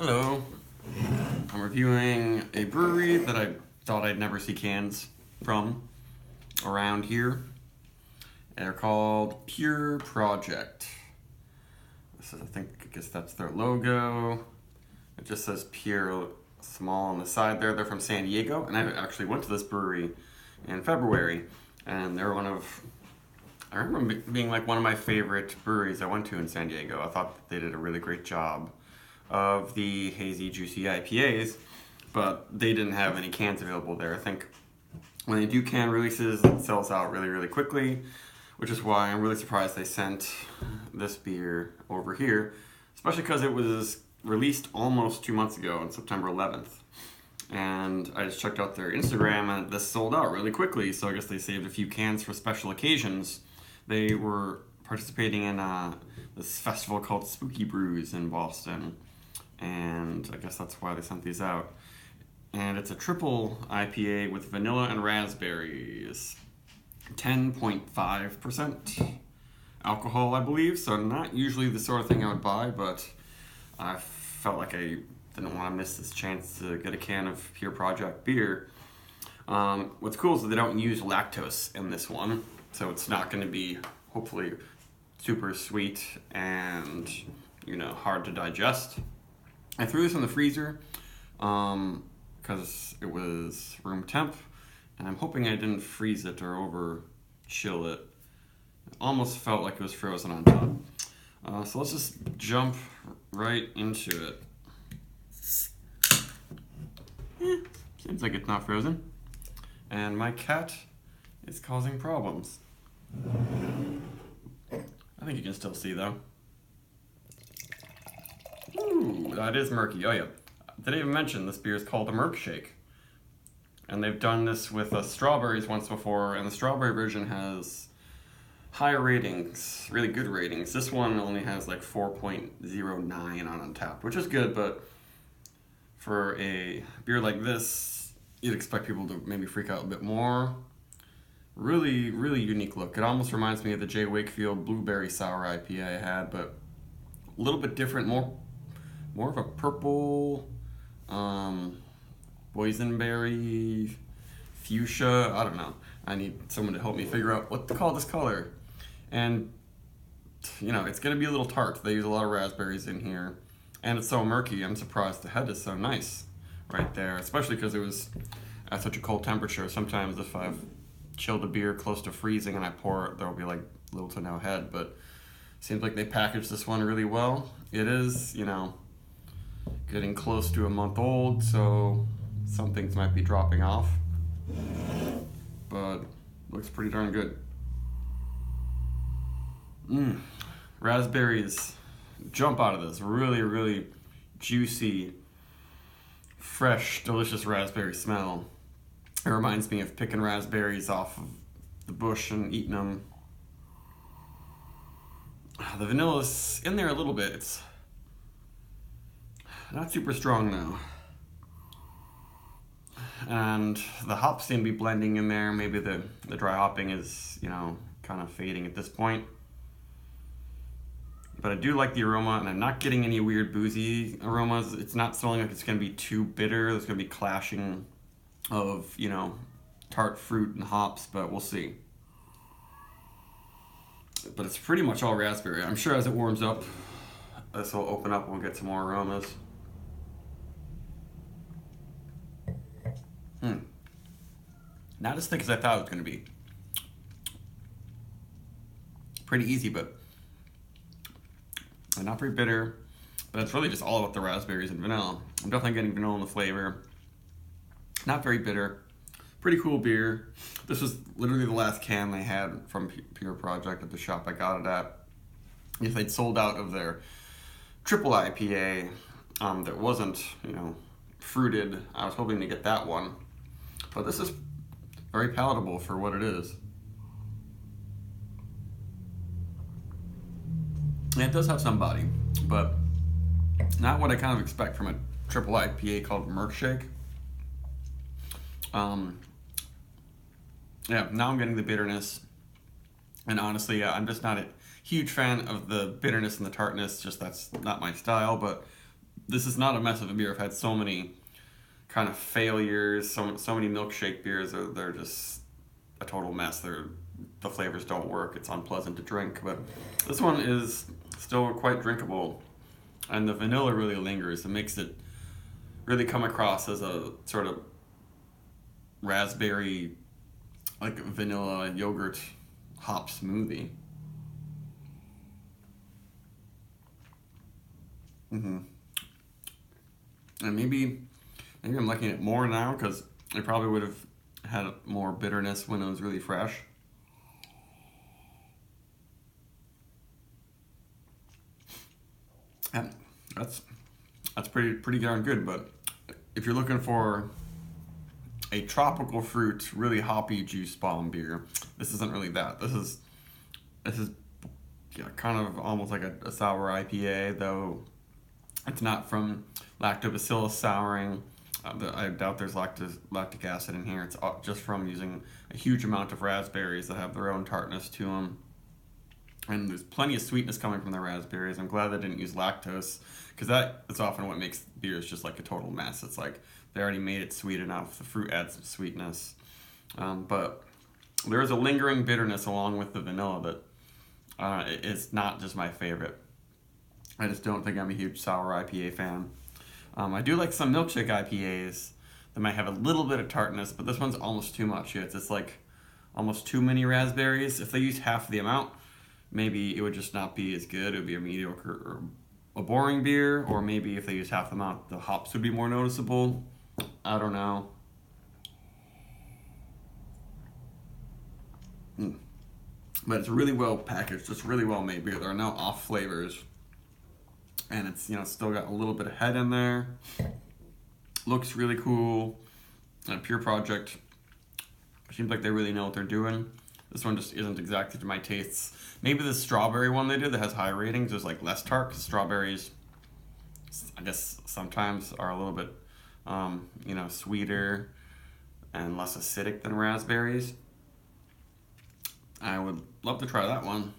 Hello. I'm reviewing a brewery that I thought I'd never see cans from around here. They're called Pure Project. This is, I guess that's their logo. It just says Pure small on the side there. They're from San Diego, and I actually went to this brewery in February, and they're I remember being like one of my favorite breweries I went to in San Diego. I thought they did a really great job of the hazy, juicy IPAs, but they didn't have any cans available there. I think when they do can releases, it sells out really, really quickly, which is why I'm really surprised they sent this beer over here, especially because it was released almost 2 months ago on September 11th. And I just checked out their Instagram, and this sold out really quickly, so I guess they saved a few cans for special occasions. They were participating in this festival called Spooky Brews in Boston, and I guess that's why they sent these out. And it's a triple IPA with vanilla and raspberries. 10.5% alcohol, I believe, so not usually the sort of thing I would buy, but I felt like I didn't want to miss this chance to get a can of Pure Project beer. What's cool is that they don't use lactose in this one, so it's not going to be, hopefully, super sweet and, hard to digest. I threw this in the freezer because it was room temp, and I'm hoping I didn't freeze it or over chill it. It almost felt like it was frozen on top. So let's just jump right into it. Seems like it's not frozen. And my cat is causing problems. I think you can still see though. Ooh, that is murky. Oh yeah. Did I even mention this beer is called a Murkshake? And they've done this with strawberries once before, and the strawberry version has higher ratings, really good ratings. This one only has like 4.09 on Untapped, which is good, but for a beer like this, you'd expect people to maybe freak out a bit more. Really, really unique look. It almost reminds me of the J. Wakefield Blueberry Sour IPA I had, but a little bit different, more of a purple, boysenberry, fuchsia, I don't know. I need someone to help me figure out what to call this color. And, it's going to be a little tart. They use a lot of raspberries in here. And it's so murky, I'm surprised the head is so nice right there, especially because it was at such a cold temperature. Sometimes if I've chilled a beer close to freezing and I pour it, there'll be like little to no head, but seems like they packaged this one really well. It is, getting close to a month old, so some things might be dropping off, but looks pretty darn good. Raspberries jump out of this. Really, really juicy, fresh, delicious raspberry smell. It reminds me of picking raspberries off of the bush and eating them. The vanilla's in there a little bit. It's not super strong though. And the hops seem to be blending in there. Maybe the dry hopping is, kind of fading at this point. But I do like the aroma, and I'm not getting any weird boozy aromas. It's not smelling like it's going to be too bitter. There's going to be clashing of, tart fruit and hops, but we'll see. But it's pretty much all raspberry. I'm sure as it warms up, this will open up and we'll get some more aromas. Not as thick as I thought it was going to be. Pretty easy, but not very bitter. But it's really just all about the raspberries and vanilla. I'm definitely getting vanilla in the flavor. Not very bitter. Pretty cool beer. This was literally the last can they had from Pure Project at the shop I got it at. If they'd sold out of their triple IPA that wasn't, fruited, I was hoping to get that one. But this is very palatable for what it is. And it does have some body, but not what I kind of expect from a triple IPA called Murkshake. Now I'm getting the bitterness, and honestly, I'm just not a huge fan of the bitterness and the tartness, just that's not my style, but this is not a mess of a beer. I've had so many kind of failures, so many milkshake beers, they're just a total mess. The flavors don't work, it's unpleasant to drink, but this one is still quite drinkable, and the vanilla really lingers. It makes it really come across as a sort of raspberry, like vanilla yogurt hop smoothie. And maybe I'm liking it more now because it probably would have had more bitterness when it was really fresh. And that's pretty darn good. But if you're looking for a tropical fruit, really hoppy juice bomb beer, this isn't really that. This is yeah, kind of almost like a sour IPA, though it's not from lactobacillus souring. I doubt there's lactic acid in here. It's just from using a huge amount of raspberries that have their own tartness to them. And there's plenty of sweetness coming from the raspberries. I'm glad they didn't use lactose, because that is often what makes beers just like a total mess. It's like they already made it sweet enough. The fruit adds some sweetness. But there is a lingering bitterness along with the vanilla that it's not just my favorite. I just don't think I'm a huge sour IPA fan. I do like some milkshake IPAs that might have a little bit of tartness, but this one's almost too much. It's just like almost too many raspberries. If they used half the amount, maybe it would just not be as good. It would be a mediocre or a boring beer, or maybe if they used half the amount, the hops would be more noticeable. I don't know. But it's really well packaged. It's really well made beer. There are no off flavors. And it's, still got a little bit of head in there. Looks really cool. Pure Project seems like they really know what they're doing. This one just isn't exactly to my tastes. Maybe the strawberry one they did that has high ratings is like less tart, because strawberries, I guess, sometimes are a little bit, sweeter and less acidic than raspberries. I would love to try that one.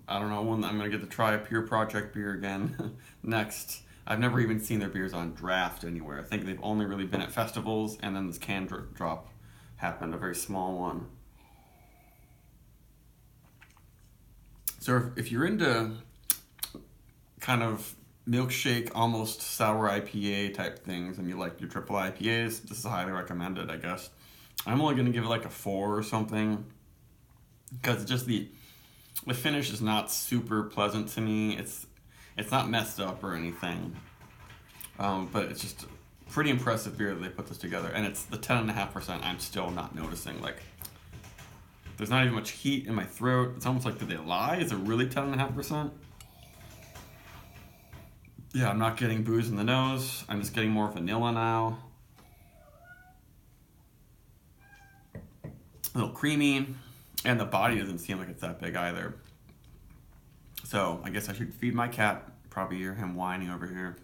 I don't know when I'm going to get to try a Pure Project beer again next. I've never even seen their beers on draft anywhere. I think they've only really been at festivals, and then this can drop happened, a very small one. So if you're into kind of milkshake, almost sour IPA type things, and you like your triple IPAs, this is highly recommended, I guess. I'm only going to give it like a 4 or something, because just the finish is not super pleasant to me. It's not messed up or anything, but it's just a pretty impressive beer that they put this together. And it's the 10.5%. I'm still not noticing. Like, there's not even much heat in my throat. It's almost like, did they lie? Is it really 10.5%? Yeah, I'm not getting booze in the nose. I'm just getting more vanilla now. A little creamy. And the body doesn't seem like it's that big either. So I guess I should feed my cat. Probably hear him whining over here.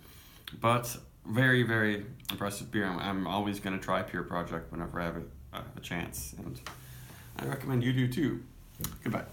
But very, very impressive beer. I'm always going to try Pure Project whenever I have a chance. And I recommend you do too. Goodbye.